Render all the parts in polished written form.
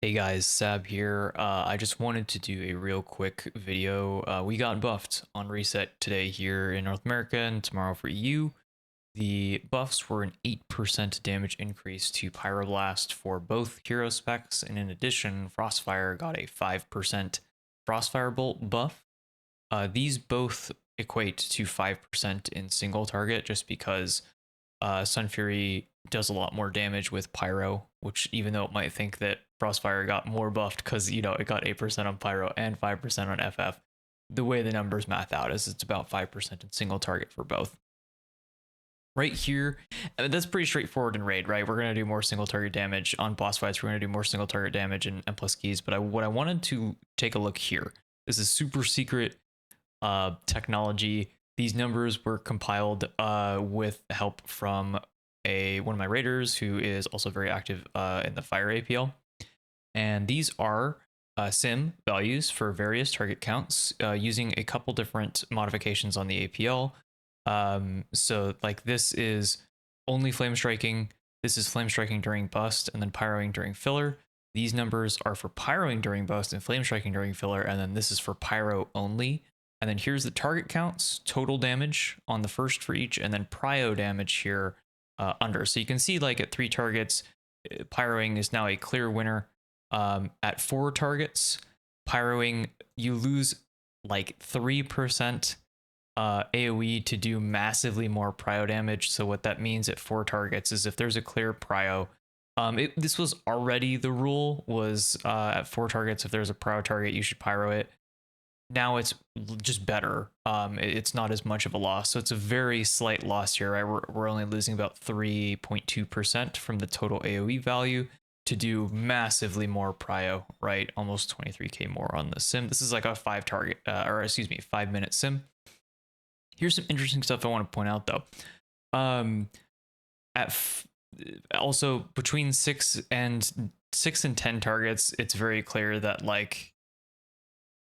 Hey guys, Sab here. I just wanted to do a real quick video. We got buffed on reset today here in North America and tomorrow for EU. The buffs were an 8% damage increase to Pyroblast for both hero specs, and in addition, Frostfire got a 5% Frostfire Bolt buff. These both equate to 5% in single target just because Sun Fury does a lot more damage with Pyro, which even though it might think that Frostfire got more buffed because, it got 8% on Pyro and 5% on FF, the way the numbers math out is it's about 5% in single target for both. Right here, that's pretty straightforward in raid, right? We're going to do more single target damage on boss fights. We're going to do more single target damage in M plus keys. But what I wanted to take a look here, this is super secret technology. These numbers were compiled with help from one of my raiders who is also very active in the Fire APL. And these are sim values for various target counts using a couple different modifications on the APL. So like this is only flame striking. This is flame striking during bust and then pyroing during filler. These numbers are for pyroing during bust and flame striking during filler. And then this is for pyro only. And then here's the target counts, total damage on the first for each, and then prio damage here under. So you can see like at 3 targets, pyroing is now a clear winner. At 4 targets, pyroing, you lose like 3% AoE to do massively more prio damage. So what that means at 4 targets is if there's a clear prio, this was already the rule, was at 4 targets, if there's a prio target, you should pyro it. Now it's just better. It's not as much of a loss. So it's a very slight loss here, right? We're only losing about 3.2% from the total AoE value to do massively more prio, right? Almost 23k more on the sim. This is like a 5-minute sim. Here's some interesting stuff I want to point out though. Also between 6 and 10 targets, it's very clear that like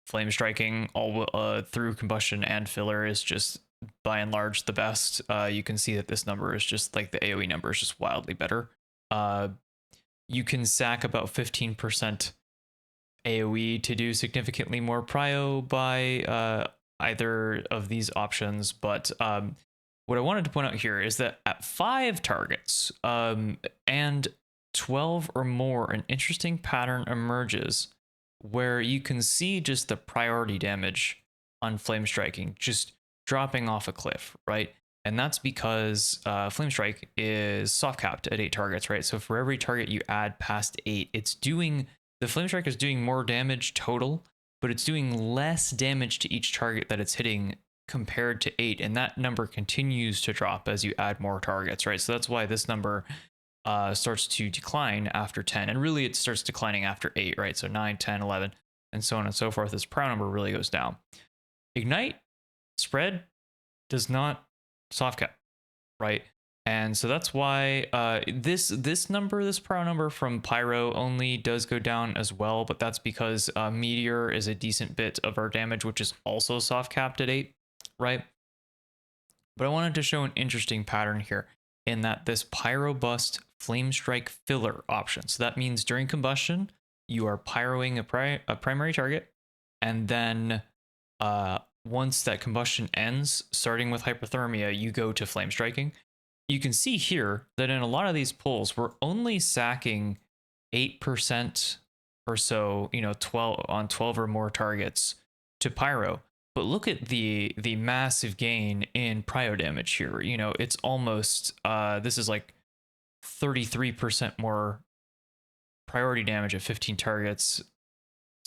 flame striking all through combustion and filler is just by and large the best. You can see that this number is just like the AoE number is just wildly better. You can sack about 15% AoE to do significantly more prio by either of these options. But what I wanted to point out here is that at 5 targets and 12 or more, an interesting pattern emerges where you can see just the priority damage on flame striking just dropping off a cliff, right? And that's because flame strike is soft capped at 8 targets, right? So for every target you add past 8, the flame strike is doing more damage total, but it's doing less damage to each target that it's hitting compared to 8, and that number continues to drop as you add more targets, right? So that's why this number starts to decline after 10, and really it starts declining after 8, right? So 9, 10, 11, and so on and so forth. This prio number really goes down. Ignite spread does not soft cap, right? And so that's why this prio number from pyro only does go down as well, but that's because meteor is a decent bit of our damage, which is also soft capped at 8, right? But I wanted to show an interesting pattern here in that this pyro bust flame strike filler option. So that means during combustion, you are pyroing a primary target, and then once that combustion ends, starting with hypothermia, you go to flame striking. You can see here that in a lot of these pulls, we're only sacking 8% or so, 12 or more targets to pyro. But look at the massive gain in prio damage here. It's almost this is like 33% more priority damage at 15 targets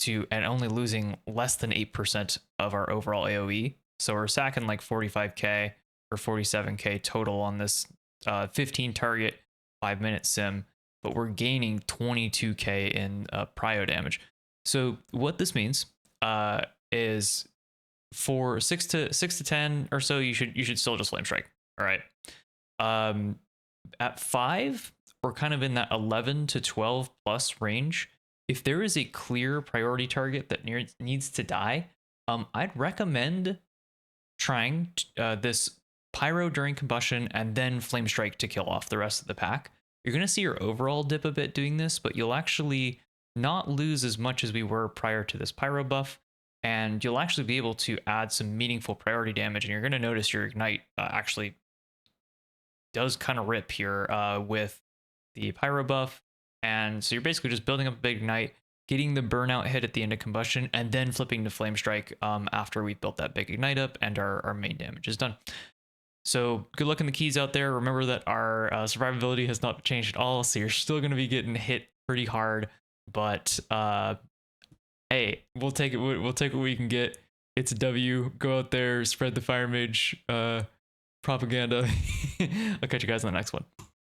and only losing less than 8% of our overall AoE. So we're sacking like 45k or 47k total on this 15 target 5-minute sim, but we're gaining 22k in prio damage. So what this means is for 6 to 10 or so, you should still just flame strike. All right. At 5, we're kind of in that 11 to 12 plus range. If there is a clear priority target that needs to die, I'd recommend trying this pyro during combustion and then flame strike to kill off the rest of the pack. You're going to see your overall dip a bit doing this, but you'll actually not lose as much as we were prior to this pyro buff, and you'll actually be able to add some meaningful priority damage, and you're going to notice your ignite actually does kind of rip here with the pyro buff. And so you're basically just building up a big ignite, getting the burnout hit at the end of combustion, and then flipping to flame strike after we've built that big ignite up and our main damage is done. So good luck in the keys out there. Remember that our survivability has not changed at all, so you're still going to be getting hit pretty hard. But hey, we'll take it. We'll take what we can get. It's a W. Go out there, spread the fire mage propaganda. I'll catch you guys in the next one.